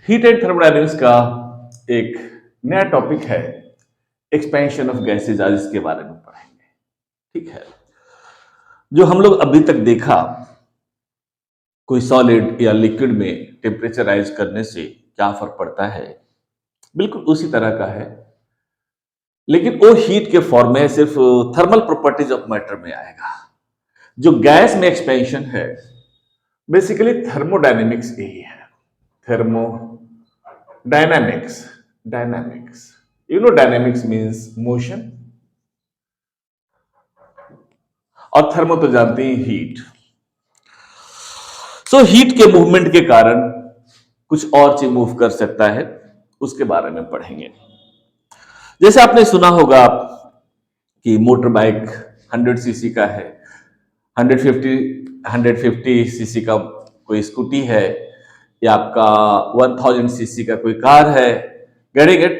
Heat and thermodynamics का एक नया टॉपिक है एक्सपेंशन ऑफ गैसेज। आज इसके बारे में पढ़ेंगे। ठीक है, जो हम लोग अभी तक देखा कोई सॉलिड या लिक्विड में टेम्परेचर राइज करने से क्या फर्क पड़ता है, बिल्कुल उसी तरह का है, लेकिन वो हीट के फॉर्म में सिर्फ थर्मल प्रॉपर्टीज ऑफ मैटर में आएगा। जो गैस में एक्सपेंशन है बेसिकली थर्मोडायनेमिक्स यही है। Thermodynamics, dynamics, dynamics means motion, और थर्मो तो जानते हैं हीट। सो हीट के मूवमेंट के कारण कुछ और चीज मूव कर सकता है, उसके बारे में पढ़ेंगे। जैसे आपने सुना होगा कि मोटर बाइक 100 सीसी का है, 150 सीसी का कोई स्कूटी है, या आपका 1000 सीसी का कोई कार है। Getting it?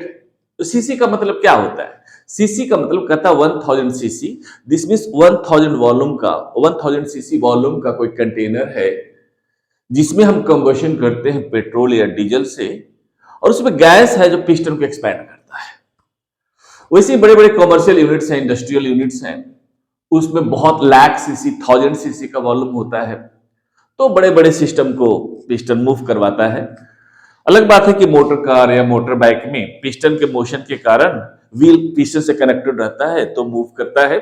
तो सीसी का मतलब क्या होता है? सीसी का मतलब कहता है 1000 सीसी। दिस मीन्स 1000 वॉल्यूम का, 1000 सीसी वॉल्यूम का कोई कंटेनर है जिसमें हम कंबशन करते हैं पेट्रोल या डीजल से, और उसमें गैस है जो पिस्टन को एक्सपैंड करता है। वैसे बड़े बड़े कमर्शियल यूनिट्स हैं, इंडस्ट्रियल यूनिट्स हैं, उसमें बहुत लाख सीसी, 1000 सीसी का वॉल्यूम होता है, तो बड़े बड़े सिस्टम को पिस्टन मूव करवाता है। अलग बात है कि मोटर कार या मोटर बाइक में पिस्टन के मोशन के कारण व्हील पिस्टन से कनेक्टेड रहता है तो मूव करता है।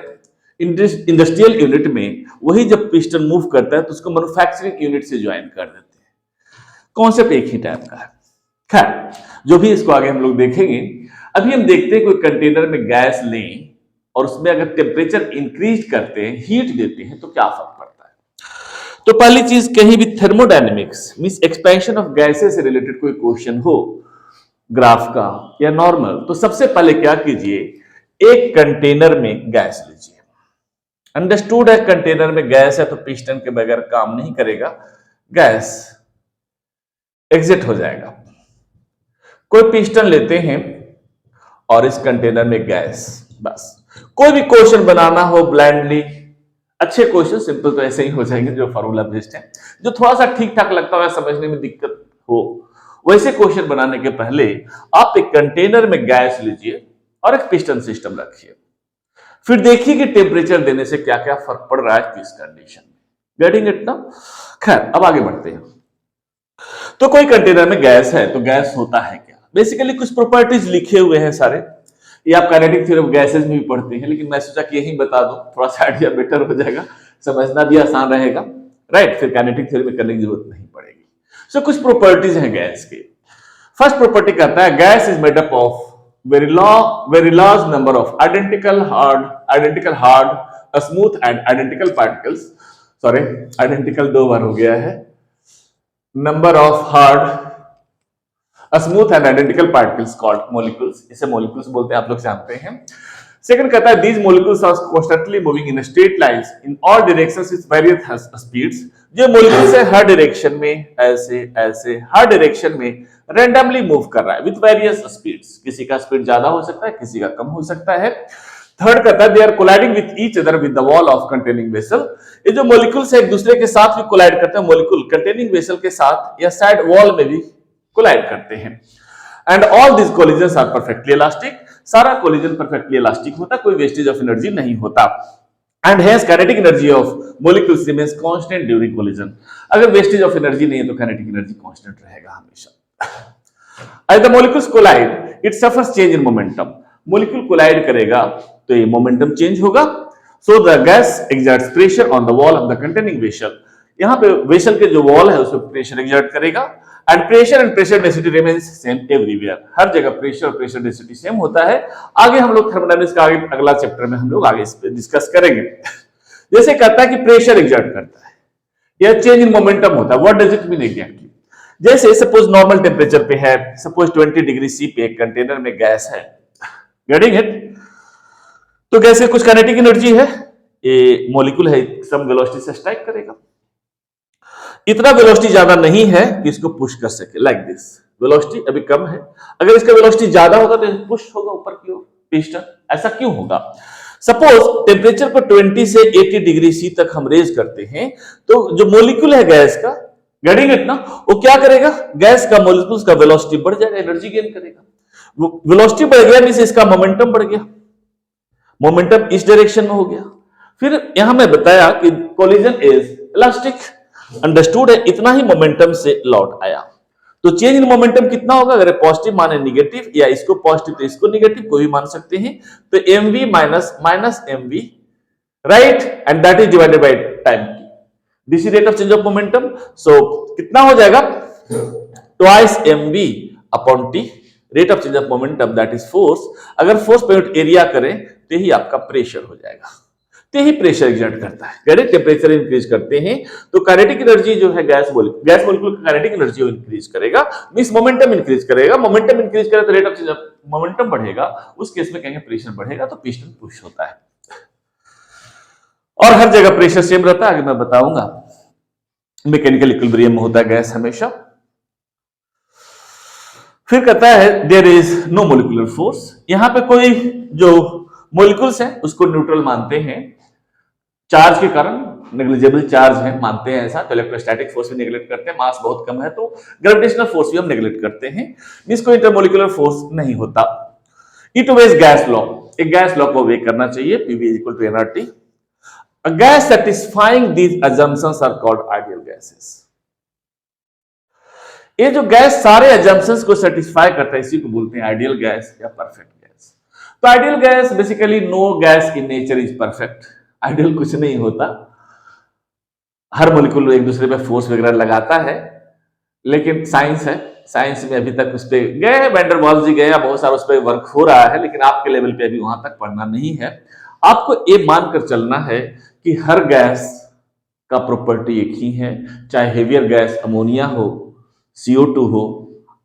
इंडस्ट्रियल यूनिट में वही जब पिस्टन मूव करता है तो उसको मैन्युफैक्चरिंग यूनिट से ज्वाइन कर देते हैं। कॉन्सेप्ट एक ही टाइप का है। खैर, जो भी इसको आगे हम लोग देखेंगे। अभी हम देखते हैं कोई कंटेनर में गैस लें और उसमें अगर टेम्परेचर इंक्रीज करते हैं, हीट देते हैं, तो क्या फर्क पड़ता है। तो पहली चीज, कहीं भी thermodynamics means expansion of gases से रिलेटेड कोई क्वेश्चन हो ग्राफ का या नॉर्मल, तो सबसे पहले क्या कीजिए, एक कंटेनर में गैस लीजिए। अंडरस्टूड है, कंटेनर में गैस है तो पिस्टन के बगैर काम नहीं करेगा, गैस एग्जिट हो जाएगा। कोई पिस्टन लेते हैं और इस कंटेनर में गैस, बस। कोई भी क्वेश्चन बनाना हो ब्लाइंडली, अच्छे क्वेश्चन सिंपल तो ऐसे ही हो जाएंगे जो फॉर्मूला बेस्ड है। जो थोड़ा सा ठीक ठाक लगता है समझने में दिक्कत हो, वैसे क्वेश्चन बनाने के पहले आप एक कंटेनर में गैस लीजिए और एक पिस्टन सिस्टम रखिए, फिर देखिए कि टेम्परेचर देने से क्या क्या फर्क पड़ रहा है किस कंडीशन में। गेटिंग इट ना? खैर, अब आगे बढ़ते हैं। तो कोई कंटेनर में गैस है तो गैस होता है क्या? बेसिकली कुछ प्रॉपर्टीज लिखे हुए हैं सारे, ये आप काइनेटिक थ्योरी ऑफ गैसेस में भी पढ़ते हैं, लेकिन मैं सोचा कि यही बता दूं, थोड़ा सा आइडिया बेटर हो जाएगा, समझना भी आसान रहेगा, राइट। फिर काइनेटिक थ्योरी में करने की जरूरत नहीं पड़ेगी। सो कुछ प्रॉपर्टीज हैं गैस के। फर्स्ट प्रॉपर्टी कहता है gas is made up of very large number of identical hard, smooth and identical particles. Sorry, identical दो बार हो गया है। number of hard, smooth and identical particles called molecules, इसे molecules बोलते हैं, आप लोग जानते हैं। सेकंड कहता है these molecules are constantly moving in straight lines in all directions with various speeds। जो molecules है हर डायरेक्शन में ऐसे ऐसे हर डायरेक्शन में रैंडमली मूव कर रहा है विथ वेरियस स्पीड्स। किसी का स्पीड ज्यादा हो सकता है, किसी का कम हो सकता है। थर्ड कहता है they are colliding with each other with the wall of containing vessel. ये जो मॉलिक्यूल्स है एक दूसरे के साथ भी कोलाइड करते हैं, मॉलिक्यूल कंटेनिंग वेसल के साथ या साइड वॉल में भी कोलाइड करते हैं। And all this collisions are perfectly elastic. सारा कोलिजन परफेक्टली इलास्टिक होता है, कोई वेस्टेज ऑफ एनर्जी नहीं होता। And hence kinetic energy of molecules remains constant during collision. अगर वेस्टेज ऑफ एनर्जी नहीं है तो काइनेटिक एनर्जी कांस्टेंट रहेगा हमेशा। As the molecules collide, it suffers change in momentum. Molecule collide करेगा तो ये momentum change होगा. So the gas exerts pressure on the wall of the containing vessel. यहाँ पे वेसल के जो वॉल है उसमें प्रेशर एक्सर्ट करेगा, and pressure density remains same everywhere. हर जगह प्रेशर और प्रेशर डेंसिटी सेम होता है। आगे हम लोग थर्मोडायनेमिक्स का आगे अगला चैप्टर में हम लोग आगे इस पे डिस्कस करेंगे। जैसे कहता है कि प्रेशर एक्सर्ट करता है या चेंज इन मोमेंटम होता है, what does it mean exactly? जैसे सपोज नॉर्मल टेम्परेचर पे है, सपोज 20 डिग्री सी पे एक कंटेनर में गैस है। Getting it? तो गैस के कुछ काइनेटिक एनर्जी है, ये मॉलिक्यूल है सम वेलोसिटी से स्ट्राइक करेगा। इतना वेलोसिटी ज्यादा नहीं है कि इसको पुश कर सके, लाइक दिस। वेलोसिटी अभी कम है, अगर इसका वेलोसिटी ज्यादा होगा तो पुश होगा ऊपर की ओर पिस्टन। ऐसा क्यों होगा? सपोज टेम्परेचर को 20 से 80 डिग्री सी तक हम रेज करते हैं, तो जो मॉलिक्यूल है गैस का गेटिंग इट ना? वो क्या करेगा, गैस का मॉलिक्यूल्स का वेलोसिटी बढ़ जाएगा, एनर्जी गेन करेगा। वो वेलोसिटी बढ़ गया मींस इसका मोमेंटम बढ़ गया, मोमेंटम इस डायरेक्शन में हो गया। फिर यहां मैं बताया कि कोलिजन इज इलास्टिक, अंडरस्टूड है, इतना ही मोमेंटम से लौट आया। तो चेंज इन मोमेंटम कितना होगा, अगर पॉजिटिव माने निगेटिव, या इसको पॉजिटिव तो इसको निगेटिव, कोई भी मान सकते हैं। तो mv minus minus mv, right, and that is divided by time t, this is rate of change of momentum. So कितना हो जाएगा, twice mv upon t, rate of change of momentum that is force. अगर force per unit area करें तो ही आपका pressure हो जाएगा, तो ही प्रेशर एग्जर्ट करता है। करेक्ट, टेम्परेचर इंक्रीज करते हैं तो काइनेटिक एनर्जी जो है गैस मॉलिक्यूल का काइनेटिक एनर्जी इंक्रीज करेगा, मींस मोमेंटम इंक्रीज करेगा। मोमेंटम इंक्रीज करे तो rate of change of momentum बढ़ेगा, उस केस में कहेंगे प्रेशर बढ़ेगा, तो पिस्टन पुश होता है। और हर जगह प्रेशर सेम रहता है, आगे मैं बताऊंगा। मैकेनिकल इक्विलिब्रियम में होता है गैस हमेशा। फिर कहता है there is no molecular force, यहां पे कोई जो मोलिकुल्स हैं उसको न्यूट्रल मानते हैं, चार्ज के कारण नेग्लिजिबल चार्ज है मानते हैं ऐसा। तो इलेक्ट्रोस्टैटिक फोर्स भी नेग्लेक्ट करते हैं, मास बहुत कम है तो ग्रेविटेशनल फोर्स भी हम नेग्लेक्ट करते हैं, मींस कोई इंटरमोलिकुलर फोर्स नहीं होता। इट ओबेज गैस लॉ, एक गैस लॉ को ओबे करना चाहिए, PV equal to nRT. A gas satisfying these assumptions are called ideal gases. ये जो गैस सारे assumptions को सेटिस्फाई करता है इसी को बोलते हैं आइडियल गैस या परफेक्ट गैस। तो ideal gas basically no gas in nature is perfect, ideal कुछ नहीं होता, हर मॉलिक्यूल एक दूसरे पे फोर्स वगैरह लगाता है, लेकिन साइंस है, साइंस में अभी तक उस पर गए, वैन डर वाल्स जी गए, बहुत सारा उस पर वर्क हो रहा है, लेकिन आपके लेवल पे अभी वहां तक पढ़ना नहीं है। आपको ये मानकर चलना है कि हर गैस का प्रॉपर्टी एक ही है, चाहे हेवियर गैस अमोनिया हो, CO2 हो,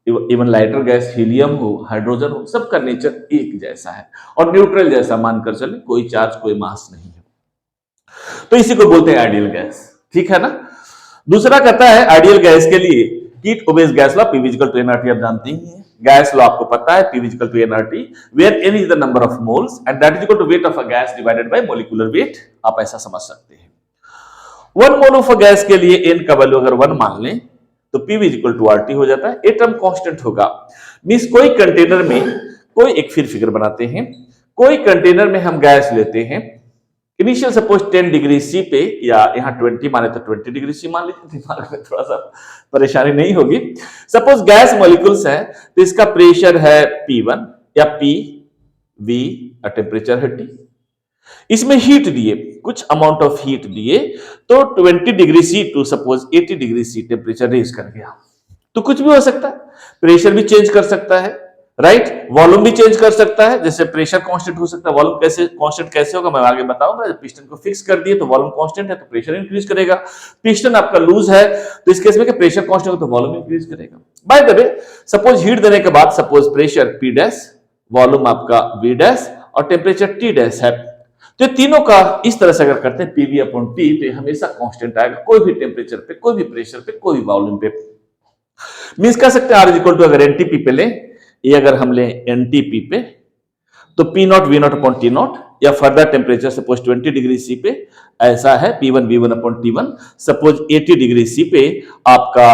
इवन लाइटर गैस हीलियम हो, हाइड्रोजन हो, सबका नेचर एक जैसा है और न्यूट्रल जैसा मानकर चले, कोई चार्ज कोई मास नहीं है। तो इसी को बोलते हैं आइडियल गैस, ठीक है ना। दूसरा कहता है आइडियल गैस के लिए it obeys gas law, P equal to nRT, आप जानते ही हैं गैस लॉ आपको पता है, P equal to nRT, where n is the number of moles and that is equal to weight of a gas divided by molecular weight, आप ऐसा समझ सकते हैं। 1 मोल ऑफ अ गैस के लिए n का वैल्यू अगर 1 मान लें तो Pv इक्वल टू RT हो जाता है, ये टर्म कांस्टेंट होगा, मींस कोई कंटेनर में कोई एक फिगर बनाते हैं, कोई कंटेनर में हम गैस लेते हैं, इनिशियल सपोज 10 डिग्री सी पे, या यहाँ 20 माने तो 20 डिग्री सी मान लीजिए, दिमाग में थोड़ा सा परेशानी नहीं होगी। सपोज गैस मॉलिक्यूल्स है तो इसका प्रेशर है P1 या PV, टेम्परेचर है T, इसमें हीट दिए, कुछ अमाउंट ऑफ हीट दिए, तो 20 degree C to suppose 80 degree C temperature raise कर गया, तो कुछ भी हो सकता है, प्रेशर भी चेंज कर सकता है, राइट, वॉल्यूम भी चेंज कर सकता है, जैसे प्रेशर कांस्टेंट हो सकता है, वॉल्यूम कैसे कांस्टेंट कैसे होगा मैं आगे बताऊंगा। जब पिस्टन को फिक्स कर दिए तो वॉल्यूम कांस्टेंट है तो प्रेशर इंक्रीज करेगा, पिस्टन आपका लूज है तो इस केस में प्रेशर कांस्टेंट होगा तो वॉल्यूम इंक्रीज करेगा। By the way suppose heat देने के बाद suppose pressure P dash, volume आपका V डैश और टेम्परेचर T डैश है, तो तीनों का इस तरह से अगर करते हैं PV अपॉन T तो ये हमेशा कांस्टेंट आएगा, कोई भी टेम्परेचर पे, कोई भी प्रेशर पे, कोई भी वॉल्यूम पे। मींस कह सकते हैं R इज इक्वल टू, अगर NTP पे लें, ये अगर हम लें NTP पे तो P0 V0 अपॉन T0, या further temperature suppose 20 degree C पे ऐसा है P1 V1 upon T1, suppose 80 degree C पे आपका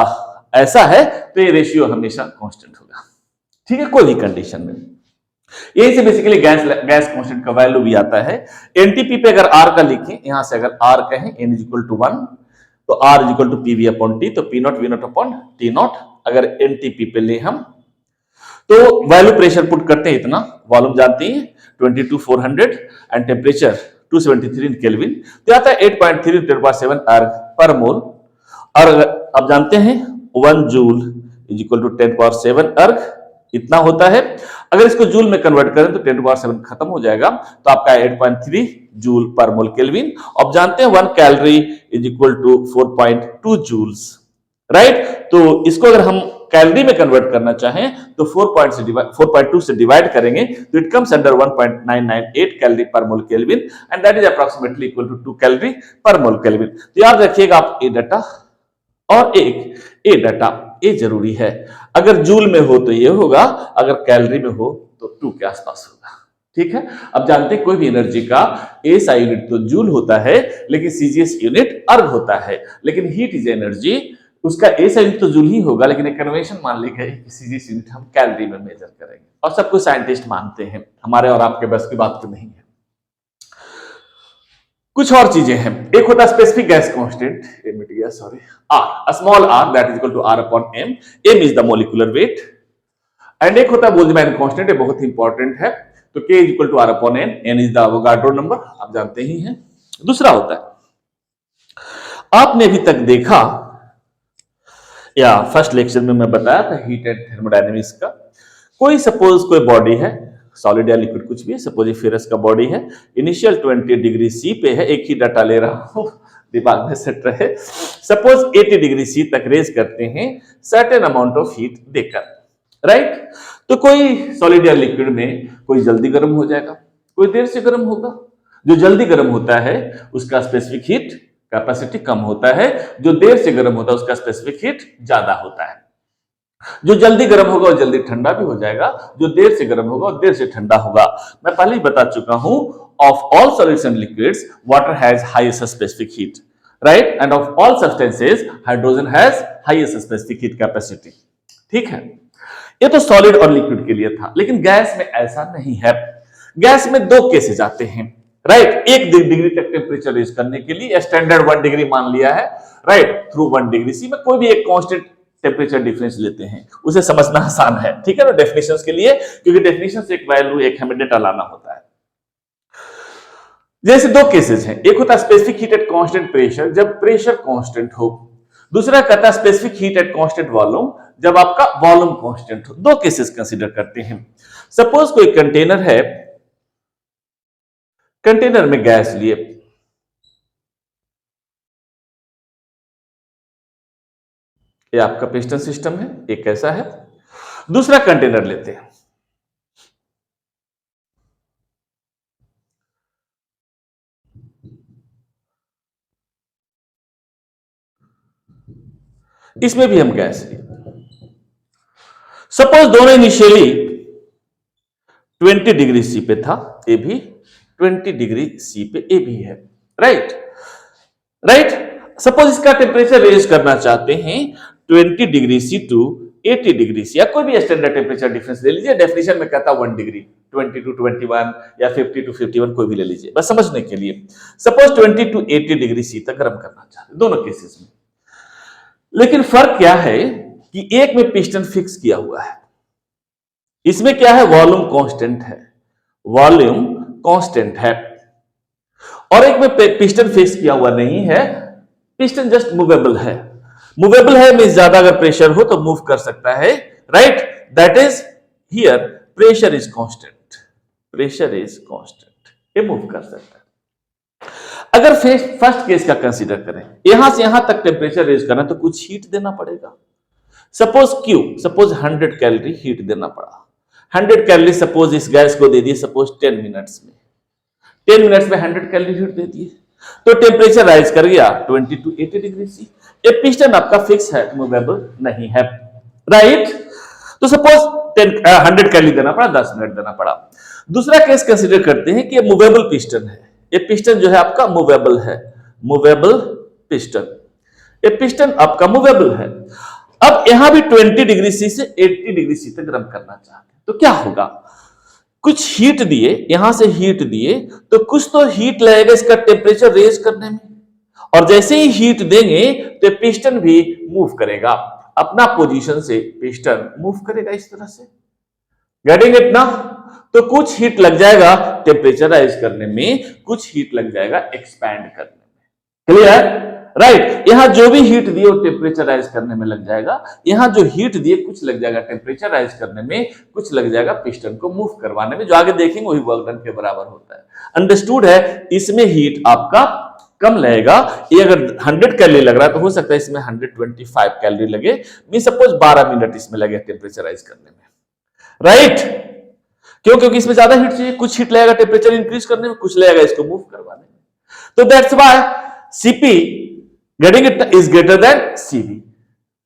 ऐसा है, तो ये रेशियो हमेशा कांस्टेंट होगा, ठीक है, कोई भी कंडीशन में। यही से बेसिकली गैस कांस्टेंट का वैल्यू भी आता है। एनटीपी पे अगर R का लिखें, यहां से अगर R कहें n इज इक्वल टू 1 तो R is equal to PV upon T, तो P0 V0 अपॉन T0 अगर एनटीपी पे ले हम तो वैल्यू प्रेशर पुट करते हैं इतना, वॉल्यूम जानते हैं 22,400 एंड टेम्परेचर 273 इन केल्विन, तो आता है 8.3 × 10⁷ अर्ग पर मोल, और अब जानते हैं 1 जूल इज इक्वल टू 10⁷ अर्ग, इतना होता है। अगर इसको जूल में कन्वर्ट करें तो 10⁷ खत्म हो जाएगा, तो आपका 8.3 जूल पर मोल केल्विन। अब जानते हैं 1 calorie is equal to 4.2 joules, right, तो इसको अगर हम कैलोरी में कन्वर्ट करना चाहें तो 4.2 से डिवाइड करेंगे तो it comes under 1.998 calorie per mole kelvin and that is approximately equal to 2 calorie per mole kelvin. तो याद रखिएगा आप ए डाटा और एक ए डाटा, ये जरूरी है, अगर जूल में हो तो ये होगा, अगर कैलोरी में हो तो 2 के आसपास होगा, ठीक है। अब जानते हैं कोई भी एनर्जी का एसआई यूनिट तो जूल होता है, लेकिन सीजीएस यूनिट अर्ग होता है, लेकिन हीट इज एनर्जी उसका एसआई यूनिट तो जूल ही होगा, लेकिन एक कन्वेंशन मान ली गई सीजीसी यूनिट हम कैलोरी में मेजर करेंगे, और सब कुछ साइंटिस्ट मानते हैं, हमारे और आपके बस की बात तो नहीं है। कुछ और चीजें हैं, एक होता है स्पेसिफिक गैस कांस्टेंट, ये मिट गया sorry, R, small R that is equal to R upon M, M is the molecular weight, and एक होता है बोल्ट्जमैन कांस्टेंट, ये बहुत इंपॉर्टेंट है, तो K is equal to R upon N, N is the Avogadro number, आप जानते ही हैं। दूसरा होता है, आपने अभी तक देखा या फर्स्ट लेक्चर में मैं बताया था हीट एंड थर्मोडायनेमिक्स का, कोई सपोज कोई बॉडी है, सॉलिड या लिक्विड कुछ भी, सपोज ये फेरस का बॉडी है, इनिशियल 20 डिग्री सी पे है, एक ही डाटा ले रहा हूं दिमाग में सेट रहे, सपोज 80 डिग्री सी तक रेज करते हैं सर्टेन अमाउंट ऑफ हीट देकर, राइट। तो कोई सॉलिड या लिक्विड में कोई जल्दी गर्म हो जाएगा, कोई देर से गर्म होगा, जो जल्दी गर्म होता है उसका स्पेसिफिक हीट कैपेसिटी कम होता है, जो देर से गर्म होता है उसका स्पेसिफिक हीट ज्यादा होता है। जो जल्दी गर्म होगा और जल्दी ठंडा भी हो जाएगा, जो देर से गर्म होगा और देर से ठंडा होगा। मैं पहले ही बता चुका हूं, of all solids and liquids water has highest specific heat, right, end of all substances hydrogen has highest specific heat capacity, ठीक है। ये तो सॉलिड और लिक्विड के लिए था, लेकिन गैस में ऐसा नहीं है। गैस में दो केसेस आते हैं, राइट, 1 डिग्री तक टेम्परेचर रेज करने के लिए स्टैंडर्ड 1 डिग्री मान लिया है, राइट, थ्रू 1 डिग्री सी में कोई भी एक कांस्टेंट टेम्परेचर डिफरेंस लेते हैं, उसे समझना आसान है, ठीक है ना, डेफिनेशंस के लिए, क्योंकि डेफिनेशन से एक वैल्यू एक हमें डेटा लाना होता है। जैसे दो केसेस हैं, एक होता है specific heat at constant pressure, जब प्रेशर कांस्टेंट हो, दूसरा कहता है specific heat at constant volume, जब आपका वॉल्यूम कांस्टेंट हो। दो केसेस कंसीडर करते हैं। सपोज कोई कंटेनर है, कंटेनर में गैस लिए, ये आपका पिस्टन सिस्टम है, एक ऐसा है, दूसरा कंटेनर लेते हैं, इसमें भी हम गैस लिए। सपोज दोनों इनिशियली 20 डिग्री सी पे था, ए भी 20 डिग्री सी पे ए भी है, राइट, राइट। सपोज इसका टेम्परेचर रेज करना चाहते हैं 20 degree C to 80 degree C, या कोई भी स्टैंडर्ड टेम्परेचर डिफरेंस ले लीजिए, डेफिनेशन में कहता 1 डिग्री, 20 टू 21 या 50 टू 51 कोई भी ले लीजिए, बस समझने के लिए। सपोज 20 टू 80 डिग्री सी तक गर्म करना चाहते हैं, दोनों केसेस में। लेकिन फर्क क्या है कि एक में पिस्टन फिक्स किया हुआ है, इसमें क्या है, वॉल्यूम कांस्टेंट है, वॉल्यूम कांस्टेंट है, और एक में पिस्टन फिक्स किया हुआ नहीं है, पिस्टन जस्ट मूवेबल है। मूवेबल है मींस ज्यादा अगर प्रेशर हो तो मूव कर सकता है, right, that is here pressure is constant, pressure is constant, ये मूव कर सकता है। अगर फर्स्ट केस का कंसीडर करें, यहां से यहां तक टेम्परेचर रेज करना तो कुछ हीट देना पड़ेगा। Suppose Q, suppose 100 calorie heat देना पड़ा, 100 कैलोरी सपोज इस गैस को दे दिए, सपोज 10 मिनट्स में, 10 मिनट्स में 100 कैलोरी हीट दे दिए, तो टेम्परेचर राइज कर गया 20 टू 80 डिग्री सी। ये पिस्टन आपका फिक्स है, मूवेबल नहीं है, राइट। तो सपोज 100 कैलोरी देना पड़ा, 10 मिनट देना पड़ा। दूसरा केस कंसीडर करते हैं कि ये मूवेबल पिस्टन है, ये पिस्टन जो है आपका मूवेबल है, मूवेबल पिस्टन, ये पिस्टन आपका मूवेबल है। अब यहां भी 20 डिग्री सी से 80 डिग्री सी तक गर्म करना चाहते हैं, तो क्या होगा, कुछ हीट दिए, यहां से हीट दिए, तो कुछ तो हीट लगेगा इसका टेम्परेचर रेज करने में, और जैसे ही हीट देंगे तो पिस्टन भी मूव करेगा, अपना पोजीशन से पिस्टन मूव करेगा इस तरह से, गेटिंग इट ना। तो कुछ हीट लग जाएगा टेम्परेचर राइज करने में, कुछ हीट लग जाएगा एक्सपैंड करने में, क्लियर, राइट। यहां जो भी हीट दिए वो टेम्परेचर राइज करने में लग जाएगा, यहां जो हीट दिए कुछ लग जाएगा टेम्परेचर राइज करने में, कुछ लग जाएगा पिस्टन को मूव करवाने में, जो आगे देखेंगे वही वर्क डन के बराबर होता है। अंडरस्टूड है, इसमें हीट आपका कम लगेगा, ये अगर 100 कैलोरी लग रहा है तो हो सकता है इसमें 125 कैलोरी लगे, मीन सपोज 12 मिनट इसमें लगे टेम्परेचर राइज करने में, राइट। क्यों, क्योंकि इसमें ज्यादा हीट चाहिए, कुछ हीट लगेगा टेम्परेचर इंक्रीज करने में, कुछ लगेगा इसको मूव करवाने में, तो that's why Cp getting it is greater than Cv।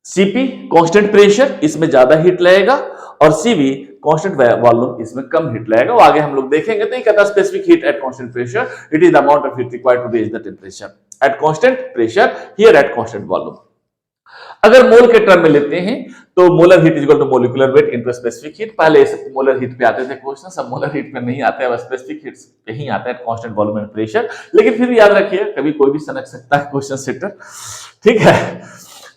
Cp constant pressure, इसमें ज्यादा हीट लगेगा, और Cv कांस्टेंट वॉल्यूम, इसमें कम हीट लगेगा, वो आगे हम लोग देखेंगे। तो ये कहता है specific heat at constant pressure, it is the amount of heat required to raise the temperature at constant pressure, here at constant volume. अगर मोल के टर्म में लेते हैं तो molar heat equal to molecular weight into specific heat. पहले सब molar heat पे आते थे क्वेश्चन, सब मोलर हीट पे नहीं आते, अब स्पेसिफिक हीट पे ही आता है, कांस्टेंट वॉल्यूम एंड प्रेशर। लेकिन फिर याद रखिए कभी कोई भी सनक सकता है क्वेश्चन सेटर, ठीक है।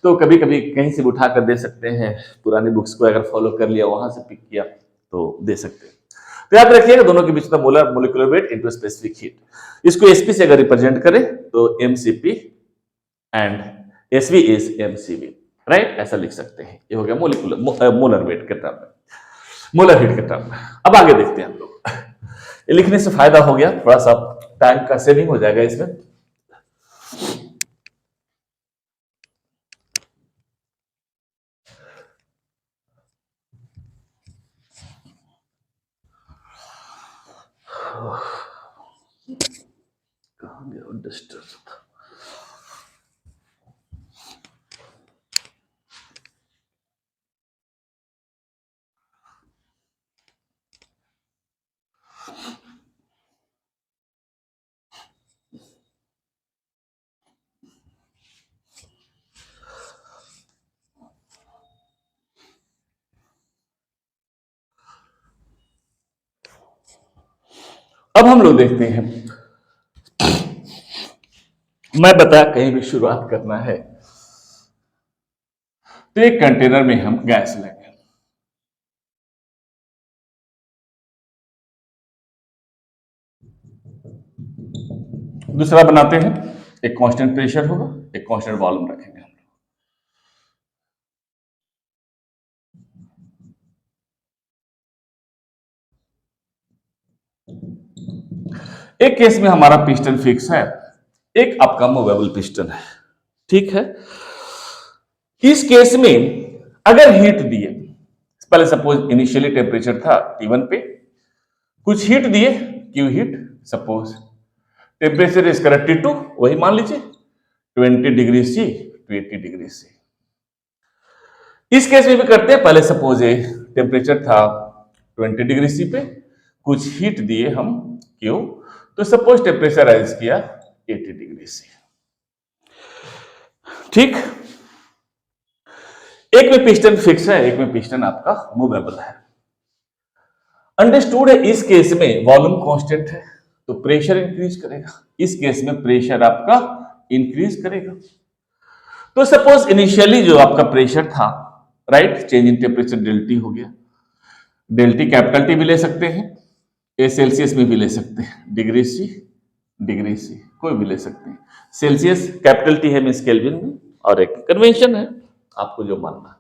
तो कभी कभी कहीं से उठा कर दे सकते हैं, पुरानी बुक्स को अगर फॉलो कर लिया, वहां से पिक किया तो दे सकते हैं। तो याद रखिएगा दोनों के बीच का molar molecular weight into specific heat. इसको एसपी से अगर रिप्रेजेंट करें तो MCP and SV is MCV, right, ऐसा लिख सकते हैं। ये हो गया मोलिकुलर मोलर वेट के टर्म में, मोलर हीट के टर्म में। अब आगे देखते हैं हम लोग। ये लिखने से फायदा हो गया, थोड़ा सा टाइम का सेविंग हो जाएगा इसमें। कहाँ गया डिस्टर्ब। अब हम लोग देखते हैं, मैं बताया कहीं भी शुरुआत करना है तो एक कंटेनर में हम गैस लेंगे, दूसरा बनाते हैं, एक कांस्टेंट प्रेशर होगा, एक कांस्टेंट वॉल्यूम रखेंगे हम लोग। एक केस में हमारा पिस्टन फिक्स है, एक आपका मूवेबल पिस्टन है, ठीक है। इस केस में अगर हीट दिए, पहले सपोज इनिशियली टेम्परेचर था T1 पे, कुछ हीट दिए Q heat, suppose temperature is correct T2, वही मान लीजिए 20 degree C to 80 degree C. इस केस में भी करते हैं, पहले सपोज टेम्परेचर था 20 डिग्री सी पे, कुछ हीट दिए हम क्यू, तो सपोज टेम्परेचर राइज किया 80 डिग्री सी, ठीक। एक में पिस्टन फिक्स है, एक में पिस्टन आपका मूवेबल है। अंडरस्टूड है, इस केस में वॉल्यूम कांस्टेंट है तो प्रेशर इंक्रीज करेगा, इस केस में प्रेशर आपका इंक्रीज करेगा। तो सपोज इनिशियली जो आपका प्रेशर था, राइट, चेंज इन टेम्परेचर डेल्टी हो गया, डेल्टी कैपिटल टी भी ले सकते हैं, ए सेल्सियस में भी ले सकते हैं, डिग्री सी कोई भी ले सकते हैं। सेल्सियस कैपिटल टी है मींस केल्विन में, और एक कन्वेंशन है, आपको जो मानना।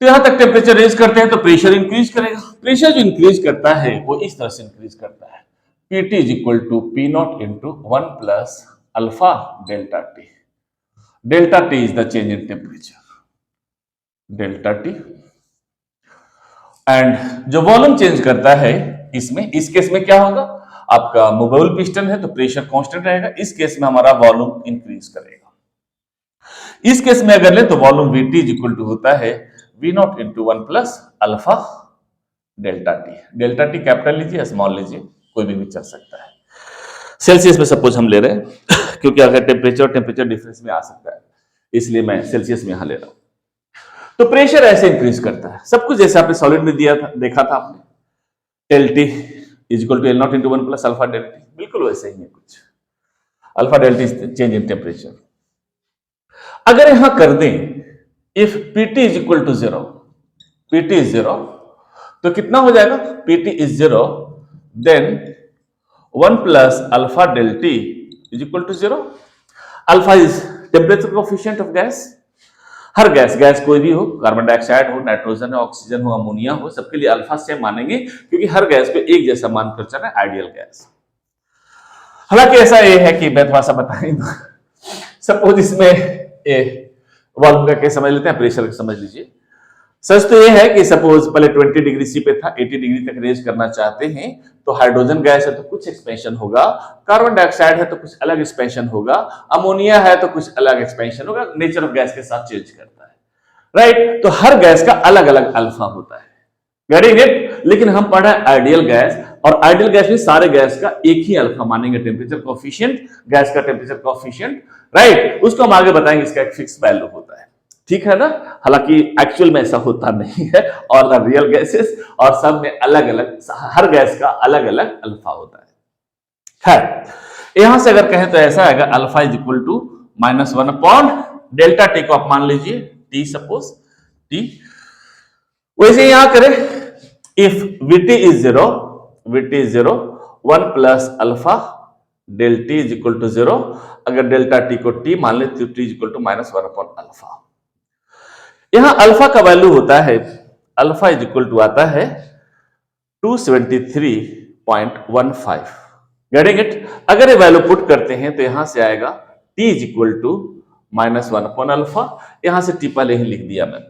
तो यहां तक टेम्परेचर रेज करते हैं तो प्रेशर इंक्रीज करेगा। प्रेशर जो इंक्रीज करता है वो इस तरह से इंक्रीज करता है, Pt is equal to P nought into 1 plus alpha delta T. Delta T is the change in temperature, delta T. And जो वॉल्यूम चेंज करता है इसमें, इस केस में क्या होगा, आपका मूवेबल पिस्टन है तो प्रेशर कांस्टेंट रहेगा, इस केस में हमारा वॉल्यूम इंक्रीज करेगा। इस केस में अगर ले तो volume Vt is equal to होता है V not into 1 plus alpha delta T. Delta T capital लीजिए, स्मॉल लीजिए, कोई भी चल सकता है। सेल्सियस में सपोज हम ले रहे हैं क्योंकि अगर टेम्परेचर डिफरेंस में आ सकता है, इसलिए मैं सेल्सियस में यहां ले रहा हूं। तो प्रेशर ऐसे इंक्रीज करता है, सब कुछ जैसे आपने सॉलिड में दिया था, देखा था आपने, L T is equal to L naught into 1 plus alpha delta T, बिल्कुल वैसे ही है कुछ। Alpha delta T change in temperature. अगर यहां कर दें if Pt is equal to 0, Pt is 0, तो कितना हो जाएगा, Pt is 0, then 1 plus alpha delta T is equal to 0। Alpha is temperature coefficient of gas. हर गैस कोई भी हो, कार्बन डाइऑक्साइड हो, नाइट्रोजन हो, ऑक्सीजन हो, अमोनिया हो, सबके लिए अल्फा सेम मानेंगे क्योंकि हर गैस को एक जैसा मानकर चलना है, आइडियल गैस। हालांकि ऐसा ये है कि मैं थोड़ा सा बताएं, सपोज इसमें वॉल्यूम का केस समझ लेते हैं, प्रेशर का समझ लीजिए। सच तो ये है कि सपोज पहले 20 डिग्री सी पे था, 80 डिग्री तक रेज करना चाहते हैं, तो हाइड्रोजन गैस है तो कुछ एक्सपेंशन होगा, कार्बन डाइऑक्साइड है तो कुछ अलग एक्सपेंशन होगा, अमोनिया है तो कुछ अलग एक्सपेंशन होगा, नेचर ऑफ गैस के साथ चेंज करता है, राइट। तो हर गैस का अलग अलग अल्फा होता है, वेरी गुड। लेकिन हम पढ़ रहे हैं आइडियल गैस, और आइडियल गैस में सारे गैस का एक ही अल्फा मानेंगे, टेम्परेचर कोएफिशिएंट, गैस का टेम्परेचर कोएफिशिएंट, राइट। उसको हम आगे बताएंगे, इसका एक फिक्स वैल्यू होता है। ठीक है ना। हालांकि एक्चुअल में ऐसा होता नहीं है, ऑल आर रियल गैसेस, और सब में अलग अलग, हर गैस का अलग अलग अल्फा होता है। खैर, यहां से अगर कहें तो ऐसा आएगा, alpha is equal to -1 upon delta T को आप मान लीजिए टी, सपोज टी। वैसे यहां करें, if Vt is zero, Vt is zero, 1 plus alpha del T is equal to zero. अगर डेल्टा टी को टी मान ले तो T is equal to -1 upon alpha. यहां अल्फा का वैल्यू होता है, अल्फा इज इक्वल टू आता है 273.15। Getting it. अगर ये वैल्यू पुट करते हैं तो यहां से आएगा t is equal to -1 upon alpha. यहां से t पहले ही लिख दिया मैं,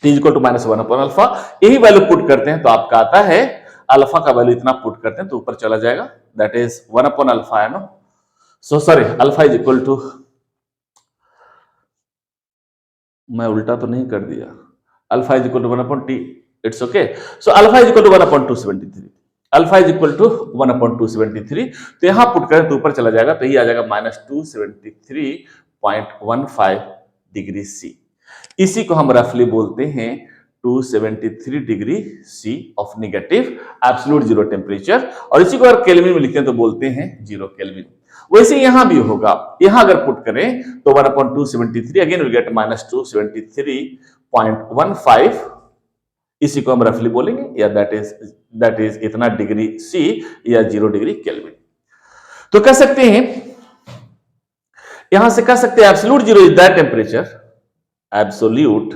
t is equal to -1 upon alpha. यही वैल्यू पुट करते हैं तो आपका आता है, अल्फा का वैल्यू इतना पुट करते हैं तो ऊपर चला जाएगा, दैट इज 1 अपॉन अल्फा है ना। So sorry, alpha is equal to, मैं उल्टा तो नहीं कर दिया, alpha is equal to 1 upon T, it's okay. So alpha is equal to 1 upon 273, alpha is equal to 1 upon 273। तो यहां पुट करें तो ऊपर चला जाएगा, तो ये आ जाएगा -273.15 डिग्री सी। इसी को हम रफली बोलते हैं 273 degree C of negative absolute zero temperature, और इसी को अगर केल्विन में लिखते हैं तो बोलते हैं 0 केल्विन। वैसे यहां भी होगा, यहां अगर पुट करें तो 1 अपॉन 273, अगेन विल गेट -273.15, इसी को हम रफली बोलेंगे, या दैट इज इतना डिग्री सी या 0 डिग्री केल्विन। तो कह सकते हैं, यहां से कह सकते हैं absolute zero is that temperature, absolute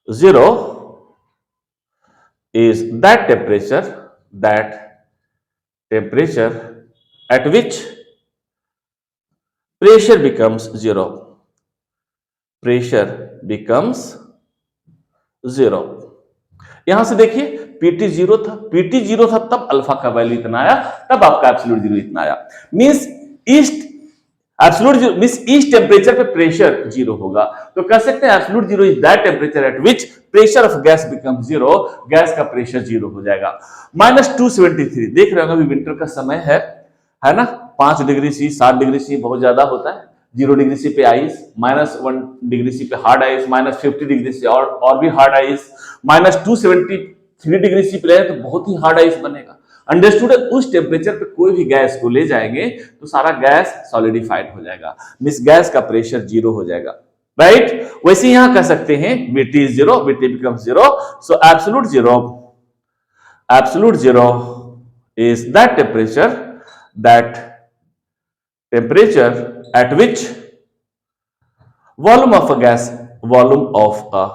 zero is that temperature at which pressure becomes zero, यहां से देखिए Pt जीरो था, तब अल्फा का वैल्यू इतना आया, तब आपका एब्सोल्यूट जीरो इतना आया। Means east absolute zero means इस टेम्परेचर पे प्रेशर जीरो होगा। तो कह सकते हैं absolute zero is that temperature at which pressure of gas become zero, gas का प्रेशर जीरो हो जाएगा। -273, देख रहे होंगे अभी विंटर का समय है ना, 5 डिग्री सी, 7 डिग्री सी बहुत ज्यादा होता है, 0 डिग्री सी पे आइस, -1 डिग्री सी पे हार्ड आइस, -50 डिग्री सी और भी हार्ड आइस, -273 डिग्री सी पे तो बहुत ही हार्ड आइस बनेगा। अंडरस्टूड। उस टेम्परेचर पे कोई भी गैस को ले जाएंगे तो सारा गैस सॉलिडिफाइड हो जाएगा, मींस गैस का प्रेशर जीरो हो जाएगा, राइट। वैसे यहां कह सकते हैं Vt is zero, Vt becomes zero, so absolute zero is that temperature at which volume of a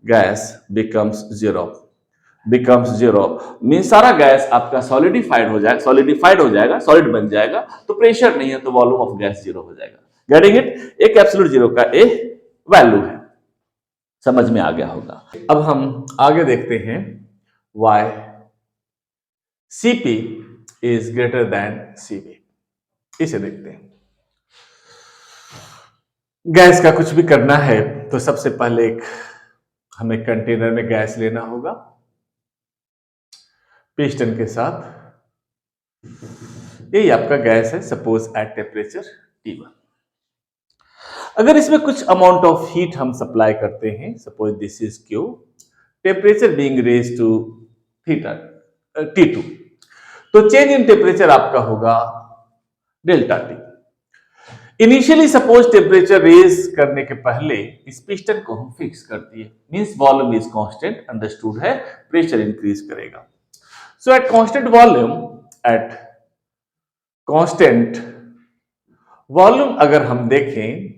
gas becomes zero, mean सारा गैस आपका सॉलिड सॉलिड बन जाएगा, तो प्रेशर नहीं है तो वॉल्यूम ऑफ गैस जीरो हो जाएगा। Getting it. एक एब्सोल्यूट जीरो का एक वैल्यू है, समझ में आ गया होगा। अब हम आगे देखते हैं why Cp is greater than Cv, इसे देखते हैं। गैस का कुछ भी करना है तो सबसे पहले हमें कंटेनर में गैस लेना होगा पिस्टन के साथ, यही आपका गैस है, सपोज एट टेम्परेचर T1। अगर इसमें कुछ अमाउंट ऑफ हीट हम सप्लाई करते हैं, suppose this is Q, temperature being raise to T2, तो चेंज इन टेम्परेचर आपका होगा delta T। Initially suppose temperature raise करने के पहले इस पिस्टन को हम फिक्स कर दिए, means volume is constant, understood है, प्रेशर इंक्रीज करेगा। सो एट कांस्टेंट वॉल्यूम अगर हम देखें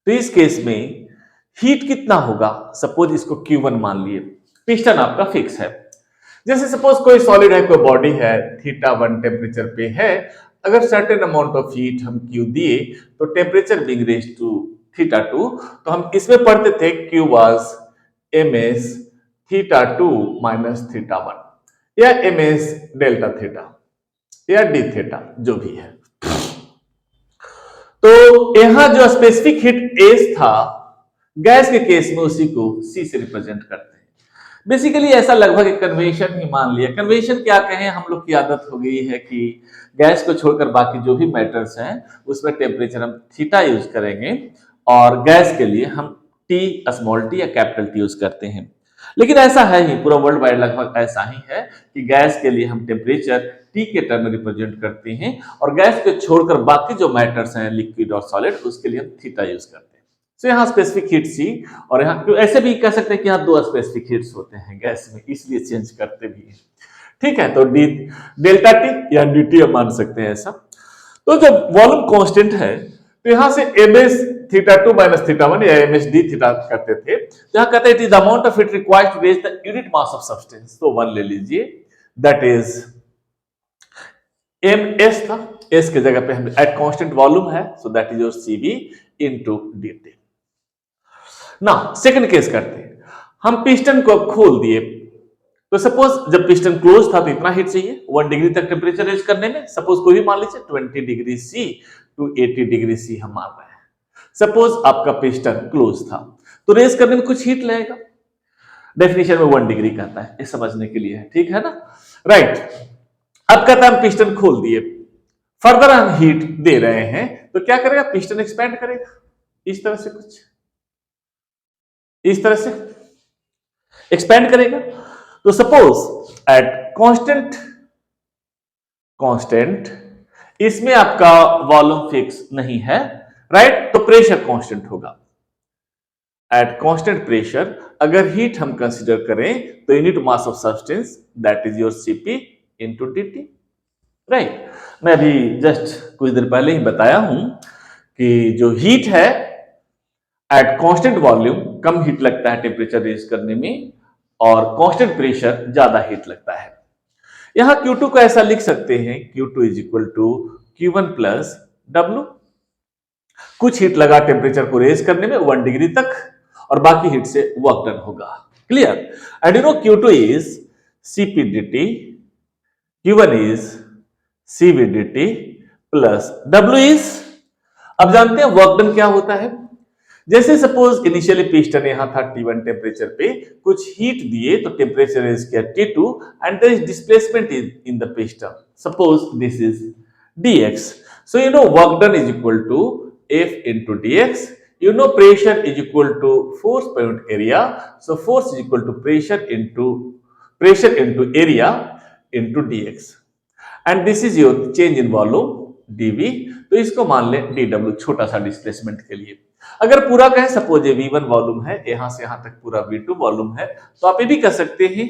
तो इस केस में हीट कितना होगा, सपोज इसको Q1 मान लिए, पिस्टन आपका फिक्स है। जैसे सपोज कोई सॉलिड है, कोई बॉडी है, θ1 टेम्परेचर पे है, अगर सर्टेन अमाउंट ऑफ हीट हम Q दिए तो टेम्परेचर बीइंग रेज्ड टू θ2, तो हम इसमें पढ़ते थे Q वाज ms θ2 माइनस θ1 या ms डेल्टा थीटा या d थीटा, जो भी है। तो यहां जो स्पेसिफिक हीट S था गैस के केस में, उसी को C से रिप्रेजेंट करते हैं। बेसिकली ऐसा लगभग एक कन्वेंशन ही मान लिया। कन्वेंशन क्या कहें, हम लोग की आदत हो गई है कि गैस को छोड़कर बाकी जो भी मैटर्स हैं उसमें टेम्परेचर हम थीटा यूज करेंगे, और गैस के लिए हम टी, स्मॉल टी या कैपिटल टी यूज करते हैं। लेकिन ऐसा है ही, पूरा वर्ल्ड वाइड लगभग ऐसा ही है कि गैस के लिए हम टेम्परेचर टी के टर्म में रिप्रेजेंट करते हैं, और गैस को छोड़कर बाकी जो मैटर्स हैं लिक्विड और सॉलिड, उसके लिए हम थीटा यूज करते हैं। तो यहाँ स्पेसिफिक हीट सी, और यहाँ ऐसे भी कह सकते हैं कि यहाँ दो स्पेसिफिक हीट्स होते हैं गैस में, इसलिए चेंज करते भी हैं। ठीक है, तो डी डेल्टा टी या डी टी हम मान सकते हैं ऐसा। तो जब वॉल्यूम कांस्टेंट है तो यहां से M S theta two minus theta one या एम एस डी थीटा करते थे, जहां कहते हैं it is the amount of heat required to raise the unit mass of substance. तो वन ले लीजिए, दैट इज एम एस था, एस की जगह पे हम एट कांस्टेंट वॉल्यूम है, so that is your CV into dt। ना सेकंड केस करते हैं, हम पिस्टन को खोल दिए, तो सपोज जब पिस्टन क्लोज था तो इतना हीट चाहिए 1 डिग्री तक टेम्परेचर रेज करने में। सपोज कोई भी मान लीजिए 20 degree C to 80 degree C हम मान रहे हैं। सपोज आपका पिस्टन क्लोज था तो रेज करने में कुछ हीट लगेगा, डेफिनेशन में 1 डिग्री कहता है, ये समझने के लिए है, ठीक है ना, राइट। अब कहता है हम पिस्टन खोल दिए, फर्दर हम हीट दे रहे हैं, तो क्या करेगा, पिस्टन एक्सपेंड करेगा इस तरह से, कुछ इस तरह से एक्सपेंड करेगा। तो सपोज एट कांस्टेंट इसमें आपका वॉल्यूम फिक्स नहीं है, राइट, तो प्रेशर कांस्टेंट होगा। एट कांस्टेंट प्रेशर अगर हीट हम कंसीडर करें तो unit mass of substance that is your CP into DT, right. मैं अभी जस्ट कुछ देर पहले ही बताया हूं कि जो हीट है एट कांस्टेंट वॉल्यूम कम हीट लगता है टेम्परेचर रेज करने में, और कांस्टेंट प्रेशर ज्यादा हीट लगता है। यहां Q2 को ऐसा लिख सकते हैं, Q2 is equal to Q1 plus W। कुछ हीट लगा टेम्परेचर को रेज करने में 1 डिग्री तक, और बाकी हीट से वर्क डन होगा, clear. And you know Q2 is Cp dt, Q1 is Cv dt plus W is, अब जानते हैं वर्क डन क्या होता है। जैसे सपोज इनिशियली पिस्टन यहां था T1 टेम्परेचर पे, कुछ हीट दिए तो टेम्परेचर रेज किया T2 and there is displacement in the piston, suppose this is dx, so you know work done is equal to F into dx, you know pressure is equal to force per unit area, so force is equal to pressure into area into dx, and this is your change in volume dv। तो इसको मान लें dw, छोटा सा displacement के लिए। अगर पूरा कहें, सपोज ये v1 वॉल्यूम है, यहां से यहां तक पूरा v2 वॉल्यूम है, तो आप ये भी कर सकते हैं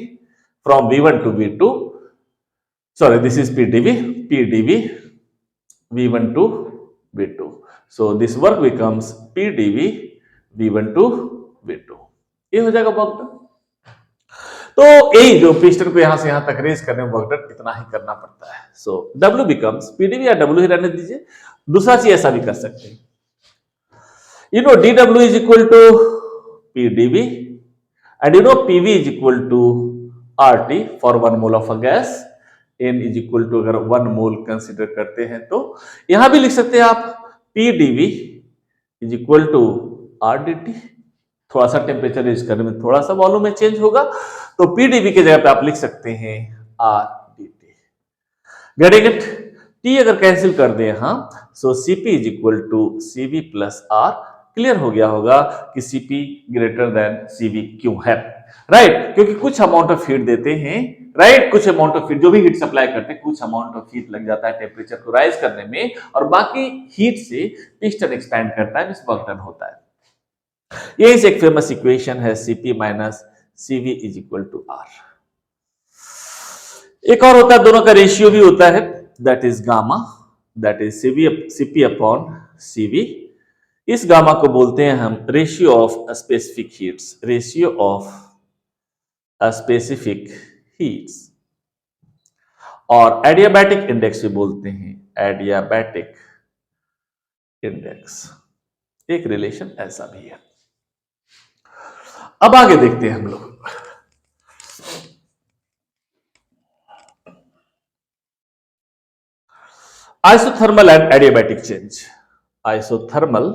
from v1 to v2, sorry this is pdv v1 to v2, so this work becomes pdv v1 to v2, ये हो जाएगा वर्क डन। तो यही जो पिस्टन को यहां से यहां तक रेज करने में वर्क डन इतना ही करना पड़ता है। सो W बिकम्स pdv, या W ही रहने दीजिए, दूसरा चीज ऐसा भी कर सकते हैं, you know dw is equal to pdv, and you know pv is equal to RT for 1 mole of a gas, n is equal to अगर 1 मोल कंसिडर करते हैं तो यहां भी लिख सकते हैं आप pdv is equal to RDT, थोड़ा सा टेम्परेचर रेज करने में थोड़ा सा वॉल्यूम में चेंज होगा, तो pdv की जगह पे आप लिख सकते हैं RDT। गेटिंग इट, T अगर कैंसिल कर दे यहां, so Cp is equal to Cv plus R, clear हो गया होगा कि Cp ग्रेटर देन Cv क्यों है, राइट, क्योंकि कुछ अमाउंट ऑफ हीट देते हैं, राइट, कुछ अमाउंट ऑफ हीट जो भी हीट सप्लाई करते हैं, कुछ अमाउंट ऑफ हीट लग जाता है टेम्परेचर को राइज करने में, और बाकी हीट से पिस्टन एक्सपैंड करता है, जिस वर्क डन होता है। ये एक फेमस इक्वेशन है Cp minus Cv is equal to R। एक और होता है, दोनों का रेशियो भी होता है, that is gamma, that is Cp upon Cv। इस गामा को बोलते हैं हम ratio of specific heats, ratio of specific heats, और एडियाबैटिक इंडेक्स भी बोलते हैं, एडियाबैटिक इंडेक्स। एक रिलेशन ऐसा भी है। अब आगे देखते हैं हम लोग, isothermal and adiabatic change, isothermal,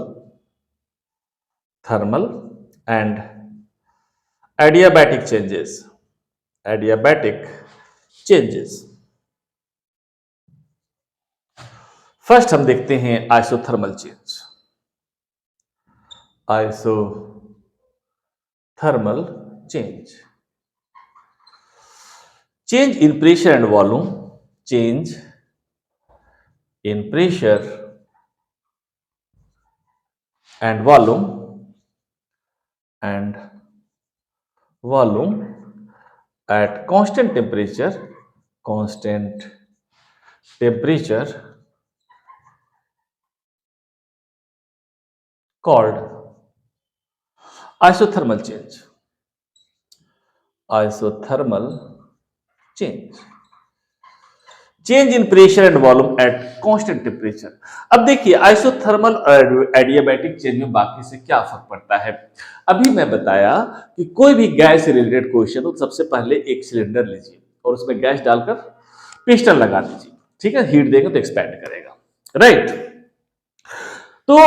thermal and adiabatic changes, adiabatic changes। First हम देखते हैं isothermal change, isothermal thermal change. Change in pressure and volume, change in pressure and volume at constant temperature called isothermal change. Isothermal change. Change in pressure and volume at constant temperature. अब देखिए isothermal और adiabatic change में बाकी से क्या फर्क पड़ता है. अभी मैं बताया कि कोई भी गैस से रिलेटेड क्वेश्चन हो सबसे पहले एक सिलेंडर लीजिए और उसमें गैस डालकर पिस्टन लगा दीजिए. ठीक है, हीट देगा तो एक्सपैंड करेगा. राइट, तो